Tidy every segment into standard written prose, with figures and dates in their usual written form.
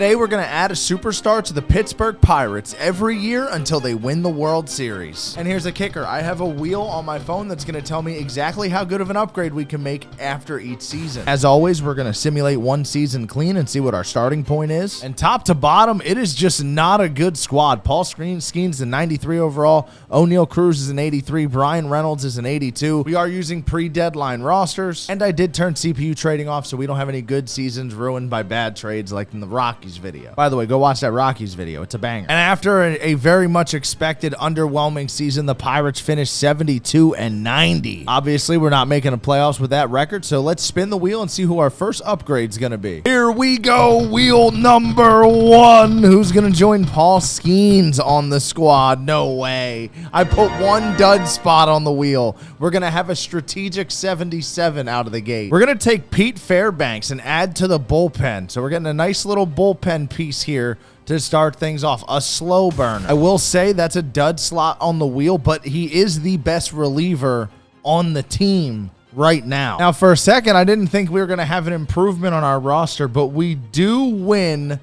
Today we're going to add a superstar to the Pittsburgh Pirates every year until they win the World Series. And here's a kicker. I have a wheel on my phone that's going to tell me exactly how good of an upgrade we can make after each season. As always, we're going to simulate one season clean and see what our starting point is. And top to bottom, it is just not a good squad. Paul Skeens an 93 overall. O'Neal Cruz is an 83. Brian Reynolds is an 82. We are using pre-deadline rosters. And I did turn CPU trading off so we don't have any good seasons ruined by bad trades like in the Rockies video. By the way, go watch that Rockies video. It's a banger. And after a very much expected underwhelming season, the Pirates finished 72-90. Obviously, we're not making the playoffs with that record, so let's spin the wheel and see who our first upgrade's going to be. Here we go, wheel number 1. Who's going to join Paul Skeens on the squad? No way. I put one dud spot on the wheel. We're going to have a strategic 77 out of the gate. We're going to take Pete Fairbanks and add to the bullpen. So we're getting a nice little bullpen piece here to start things off. A slow burn. I will say that's a dud slot on the wheel, but he is the best reliever on the team right now. Now, for a second, I didn't think we were going to have an improvement on our roster, but we do win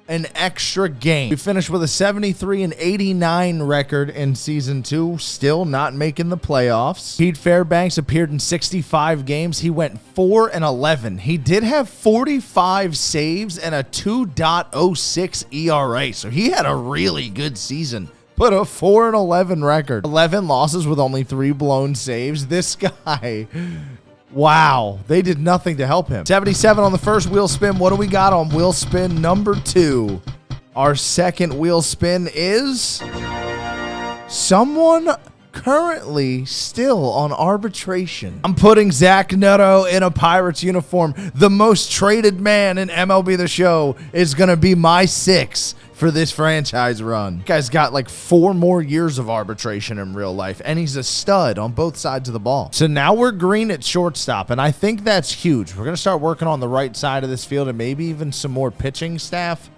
an extra game. We finished with a 73-89 record in season 2, still not making the playoffs. Pete Fairbanks appeared in 65 games. He went 4-11. He did have 45 saves and a 2.06 ERA, so he had a really good season. But a 4-11 record. 11 losses with only 3 blown saves. This guy, wow, they did nothing to help him. 77 on the first wheel spin. What do we got on wheel spin number 2? Our second wheel spin is someone currently still on arbitration. I'm putting Zach Neto in a Pirates uniform. The most traded man in MLB The Show is going to be my 6 for this franchise run. Guy's got like 4 more years of arbitration in real life, and he's a stud on both sides of the ball. So now we're green at shortstop, and I think that's huge. We're going to start working on the right side of this field and maybe even some more pitching staff.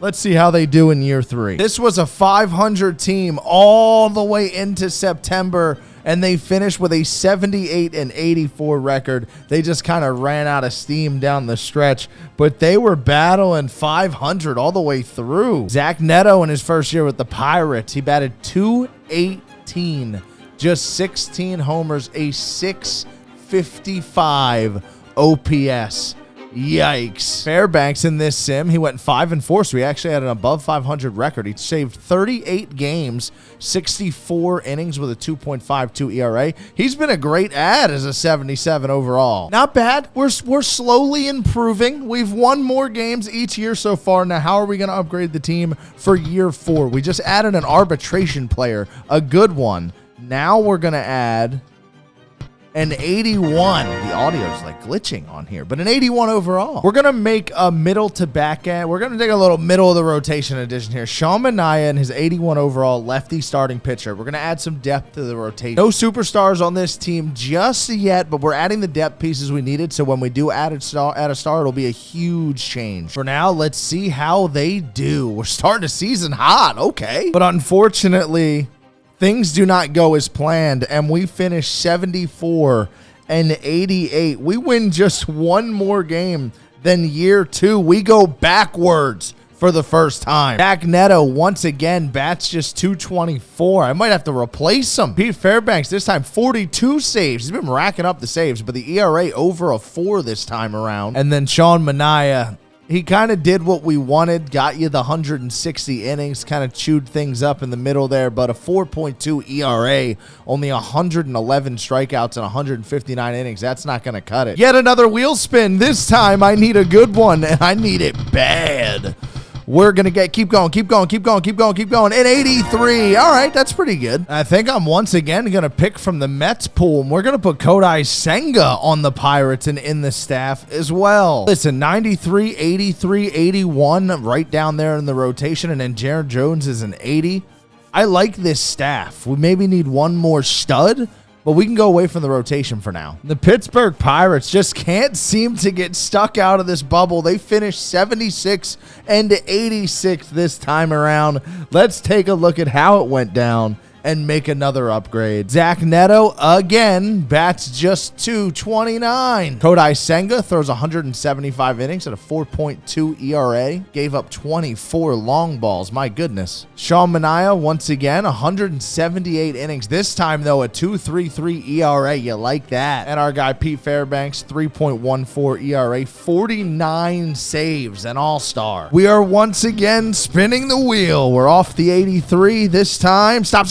Let's see how they do in year 3. This was a 500 team all the way into September, and they finished with a 78-84 record. They just kind of ran out of steam down the stretch, but they were battling 500 all the way through. Zach Neto in his first year with the Pirates, he batted .218, just 16 homers, a .655 OPS. Yikes. Fairbanks in this sim, he went 5-4, so he actually had an above 500 record. He saved 38 games, 64 innings with a 2.52 ERA. He's been a great add as a 77 overall. Not bad. We're slowly improving. We've won more games each year so far. Now, how are we going to upgrade the team for year 4? We just added an arbitration player, a good one. Now we're going to add an 81. The audio's like glitching on here, but an 81 overall. We're going to make a middle to back end. We're going to take a little middle of the rotation addition here. Sean Manaea and his 81 overall lefty starting pitcher. We're going to add some depth to the rotation. No superstars on this team just yet, but we're adding the depth pieces we needed. So when we do add a star, it'll be a huge change. For now, let's see how they do. We're starting the season hot. Okay. But unfortunately, things do not go as planned, and we finish 74-88. We win just one more game than year 2. We go backwards for the first time. Zach Neto once again bats just .224. I might have to replace him. Pete Fairbanks this time 42 saves. He's been racking up the saves, but the ERA over a 4 this time around. And then Sean Manaea, he kind of did what we wanted, got you the 160 innings, kind of chewed things up in the middle there, but a 4.2 ERA, only 111 strikeouts and 159 innings. That's not going to cut it. Yet another wheel spin. This time I need a good one, and I need it bad. We're going to keep going. And 83. All right, that's pretty good. I think I'm once again going to pick from the Mets pool, and we're going to put Kodai Senga on the Pirates and in the staff as well. Listen, 93, 83, 81 right down there in the rotation, and then Jared Jones is an 80. I like this staff. We maybe need one more stud, but we can go away from the rotation for now. The Pittsburgh Pirates just can't seem to get stuck out of this bubble. They finished 76-86 this time around. Let's take a look at how it went down and make another upgrade. Zach Neto again bats just 229. Kodai Senga throws 175 innings at a 4.2 ERA. Gave up 24 long balls. My goodness. Sean Manaea once again 178 innings. This time though a 2.33 ERA. You like that? And our guy Pete Fairbanks 3.14 ERA, 49 saves, an all-star. We are once again spinning the wheel. We're off the 83 this time. Stop.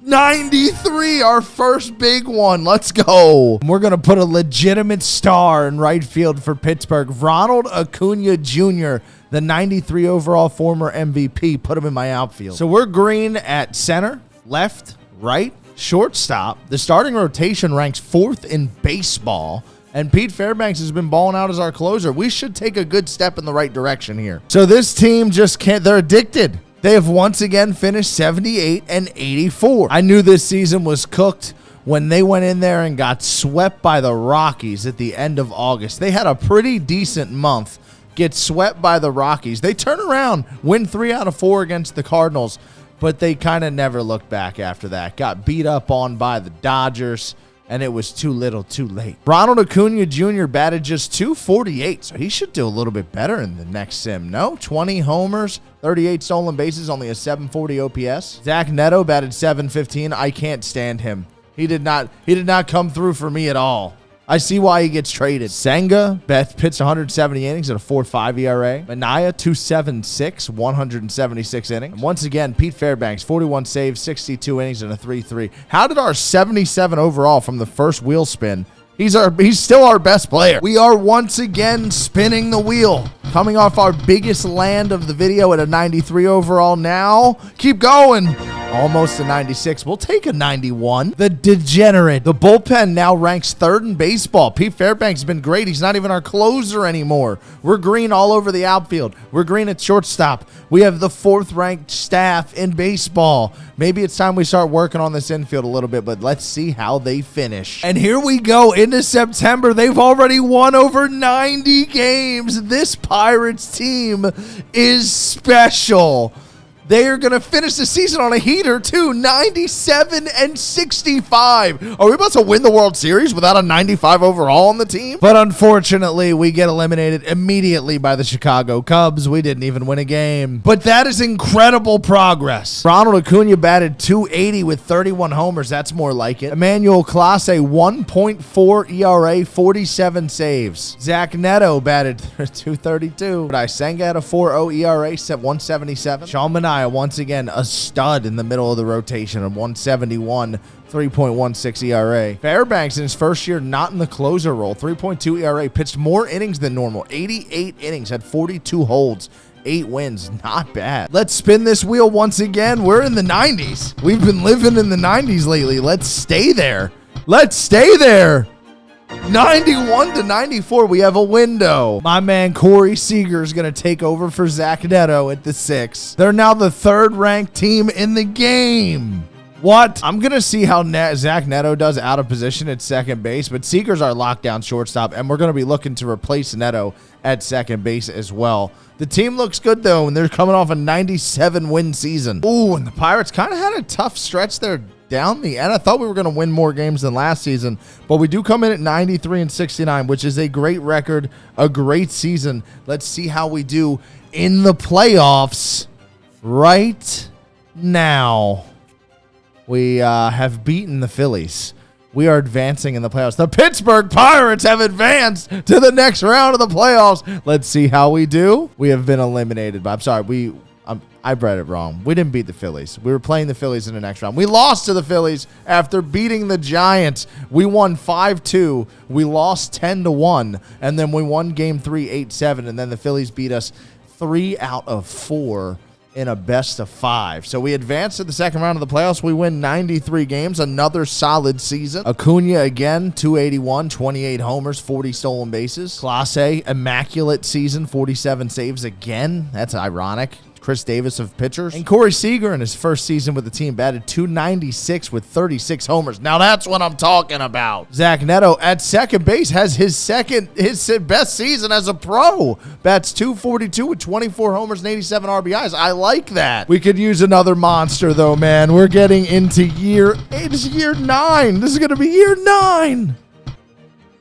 93, our first big one. Let's go. We're going to put a legitimate star in right field for Pittsburgh. Ronald Acuna Jr., the 93 overall former MVP. Put him in my outfield. So we're green at center, left, right, shortstop. The starting rotation ranks 4th in baseball. And Pete Fairbanks has been balling out as our closer. We should take a good step in the right direction here. So this team just can't, they're addicted. They have once again finished 78 and 84. I knew this season was cooked when they went in there and got swept by the Rockies at the end of August. They had a pretty decent month, get swept by the Rockies. They turn around, win 3 out of 4 against the Cardinals, but they kind of never looked back after that. Got beat up on by the Dodgers, and it was too little too late. Ronald Acuna Jr. batted just 248, so he should do a little bit better in the next sim, no? 20 homers, 38 stolen bases, only a 740 OPS. Zach Neto batted 715. I can't stand him. He did not come through for me at all. I see why he gets traded. Senga pitched 170 innings at a 4.5 ERA. Manaea 276, 176 innings. And once again, Pete Fairbanks 41 saves, 62 innings and a 3.3. How did our 77 overall from the first wheel spin? He's still our best player. We are once again spinning the wheel. Coming off our biggest land of the video at a 93 overall now. Keep going. Almost a 96. We'll take a 91. The degenerate. The bullpen now ranks 3rd in baseball. Pete Fairbanks has been great. He's not even our closer anymore. We're green all over the outfield. We're green at shortstop. We have the 4th ranked staff in baseball. Maybe it's time we start working on this infield a little bit, but let's see how they finish. And here we go into September. They've already won over 90 games. This Pirates team is special. They are going to finish the season on a heater, too. 97 and 65. Are we about to win the World Series without a 95 overall on the team? But unfortunately, we get eliminated immediately by the Chicago Cubs. We didn't even win a game. But that is incredible progress. Ronald Acuna batted 280 with 31 homers. That's more like it. Emmanuel Clase, 1.4 ERA, 47 saves. Zach Neto batted 232. Kodai Senga had a 4.0 ERA, 177. Sean Manaea once again a stud in the middle of the rotation of 171, 3.16 ERA. Fairbanks in his first year not in the closer role, 3.2 ERA, pitched more innings than normal, 88 innings, had 42 holds, 8 wins, not bad. Let's spin this wheel once again. We're in the 90s. We've been living in the 90s lately. Let's stay there. Let's stay there. 91 to 94, we have a window. My man Corey Seager is going to take over for Zach Neto at the 6. They're now the 3rd ranked team in the game. What? I'm going to see how Zach Neto does out of position at second base, but Seager's our lockdown shortstop, and we're going to be looking to replace Neto at second base as well. The team looks good, though, and they're coming off a 97-win season. Ooh, and the Pirates kind of had a tough stretch there down the end. I thought we were going to win more games than last season, but we do come in at 93 and 69, which is a great record, a great season. Let's see how we do in the playoffs right now. We have beaten the Phillies. We are advancing in the playoffs. The Pittsburgh Pirates have advanced to the next round of the playoffs. Let's see how we do. We have been eliminated, but I'm sorry. I read it wrong. We didn't beat the Phillies. We were playing the Phillies in the next round. We lost to the Phillies after beating the Giants. We won 5-2. We lost 10-1, and then we won Game 3 8-7, and then the Phillies beat us 3 out of 4 in a best-of-5. So we advance to the second round of the playoffs. We win 93 games, another solid season. Acuna again, 281, 28 homers, 40 stolen bases. Clase, immaculate season, 47 saves again. That's ironic. Chris Davis of pitchers. And Corey Seager in his first season with the team batted .296 with 36 homers. Now that's what I'm talking about. Zach Neto at second base has his best season as a pro. Bats .242 with 24 homers and 87 RBIs. I like that. We could use another monster though, man. We're getting into year 9. This is going to be year 9.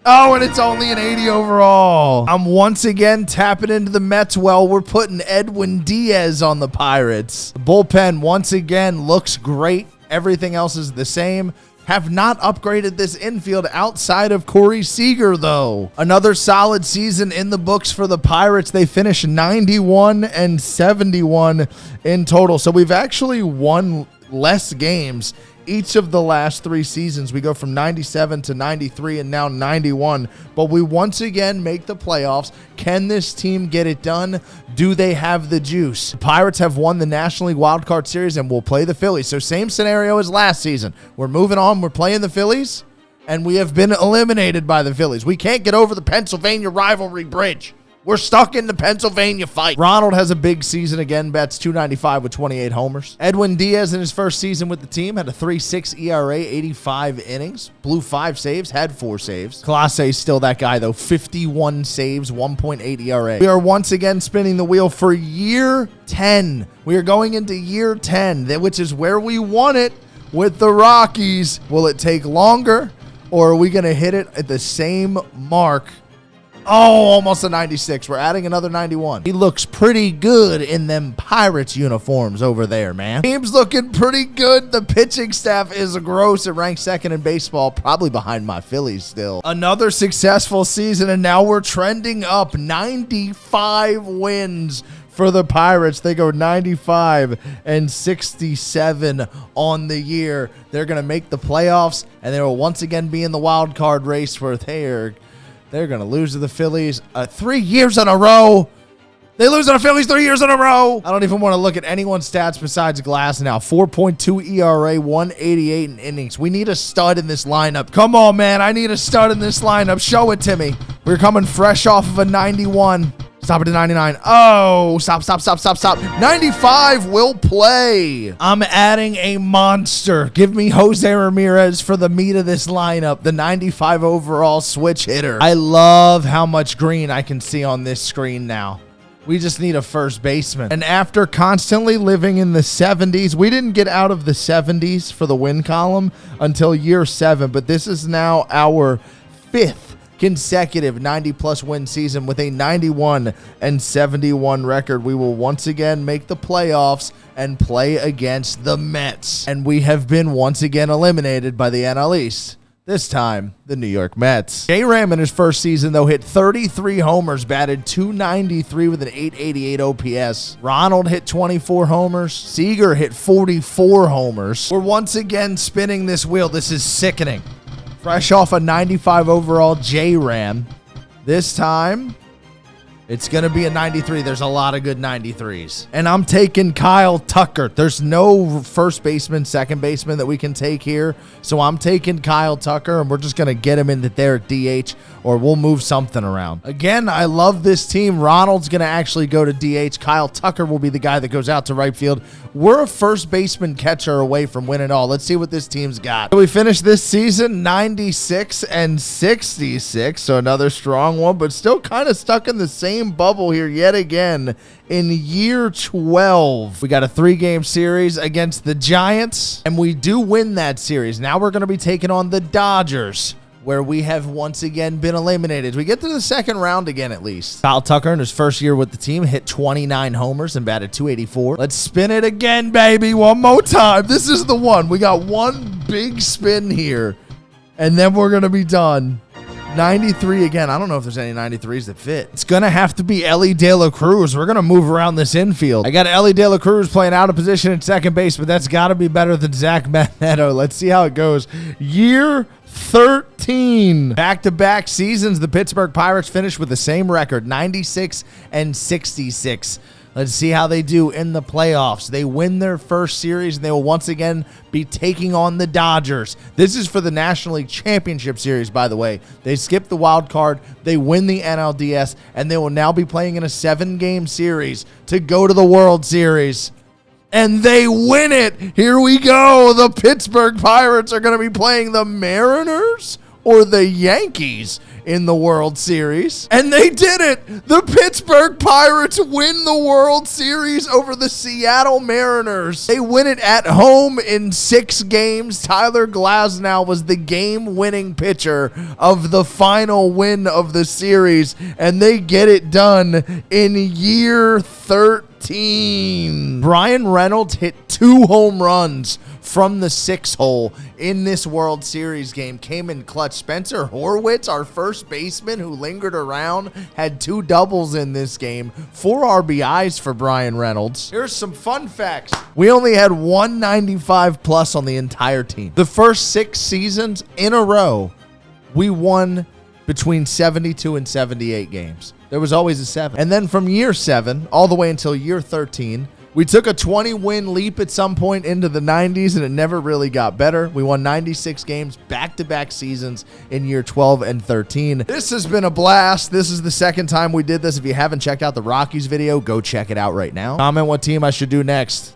Oh, and it's only an 80 overall. I'm once again tapping into the Mets well. We're putting Edwin Diaz on the Pirates. The bullpen once again looks great. Everything else is the same. Have not upgraded this infield outside of Corey Seager, though. Another solid season in the books for the Pirates. They finished 91 and 71 in total. So we've actually won less games each of the last 3 seasons. We go from 97 to 93 and now 91, but we once again make the playoffs. Can this team get it done? Do they have the juice? The Pirates have won the National League Wild Card Series and will play the Phillies. So same scenario as last season. We're moving on. We're playing the Phillies, and we have been eliminated by the Phillies. We can't get over the Pennsylvania rivalry bridge. We're stuck in the Pennsylvania fight. Ronald has a big season again, bats .295 with 28 homers. Edwin Diaz in his first season with the team had a 3.6 ERA, 85 innings, blew 5 saves, had 4 saves. Clase still that guy though, 51 saves, 1.8 ERA. We are once again spinning the wheel for year 10. We are going into year 10, which is where we won it with the Rockies. Will it take longer, or are we going to hit it at the same mark? Oh, almost a 96. We're adding another 91. He looks pretty good in them Pirates uniforms over there, man. Team's looking pretty good. The pitching staff is gross. It ranks second in baseball, probably behind my Phillies still. Another successful season, and now we're trending up. 95 wins for the Pirates. They go 95 and 67 on the year. They're going to make the playoffs, and they will once again be in the wild card race where they're going to lose to the Phillies 3 years in a row. They lose to the Phillies 3 years in a row. I don't even want to look at anyone's stats besides Glass now. 4.2 ERA, 188 in innings. We need a stud in this lineup. Come on, man. I need a stud in this lineup. Show it to me. We're coming fresh off of a 91. Stop it to 99. Oh, stop. 95 will play. I'm adding a monster. Give me Jose Ramirez for the meat of this lineup. The 95 overall switch hitter. I love how much green I can see on this screen now. We just need a first baseman. And after constantly living in the 70s, we didn't get out of the 70s for the win column until year 7, but this is now our 5th consecutive 90-plus win season with a 91 and 71 record. We will once again make the playoffs and play against the Mets. And we have been once again eliminated by the NL East. This time, the New York Mets. J-Ram in his first season, though, hit 33 homers, batted .293 with an 888 OPS. Ronald hit 24 homers. Seager hit 44 homers. We're once again spinning this wheel. This is sickening. Fresh off a 95 overall J-Ram. This time, it's going to be a 93. There's a lot of good 93s. And I'm taking Kyle Tucker. There's no first baseman, second baseman that we can take here. So I'm taking Kyle Tucker, and we're just going to get him into there at DH, or we'll move something around. Again, I love this team. Ronald's going to actually go to DH. Kyle Tucker will be the guy that goes out to right field. We're a first baseman catcher away from winning all. Let's see what this team's got. We finished this season 96 and 66, so another strong one, but still kind of stuck in the same bubble here yet again in year 12. We got a 3-game series against the Giants, and we do win that series. Now we're going to be taking on the Dodgers, where we have once again been eliminated. We get to the second round again at least. Kyle Tucker in his first year with the team hit 29 homers and batted .284. Let's spin it again, baby. One more time. This is the one. We got one big spin here, and then we're going to be done. 93 again. I don't know if there's any 93s that fit. It's going to have to be Ellie De La Cruz. We're going to move around this infield. I got Ellie De La Cruz playing out of position at second base, but that's got to be better than Zach Neto. Let's see how it goes. Year 13. Back-to-back seasons, the Pittsburgh Pirates finished with the same record, 96 and 66. Let's see how they do in the playoffs. They win their first series, and they will once again be taking on the Dodgers. This is for the National League Championship Series, by the way. They skip the wild card, they win the NLDS, and they will now be playing in a 7-game series to go to the World Series. And they win it. Here we go. The Pittsburgh Pirates are going to be playing the Mariners or the Yankees in the World Series. And they did it. The Pittsburgh Pirates win the World Series over the Seattle Mariners. They win it at home in 6 games. Tyler Glasnow was the game-winning pitcher of the final win of the series, and they get it done in year 13. Brian Reynolds hit 2 home runs from the 6 hole in this World Series game. Came in clutch. Spencer Horwitz, our first baseman who lingered around, had 2 doubles in this game. 4 RBIs for Brian Reynolds. Here's some fun facts. We only had 195 plus on the entire team. The first 6 seasons in a row, we won between 72 and 78 games. There was always a 7. And then from year 7 all the way until year 13, we took a 20-win leap at some point into the 90s, and it never really got better. We won 96 games, back-to-back seasons in year 12 and 13. This has been a blast. This is the second time we did this. If you haven't checked out the Rockies video, go check it out right now. Comment what team I should do next.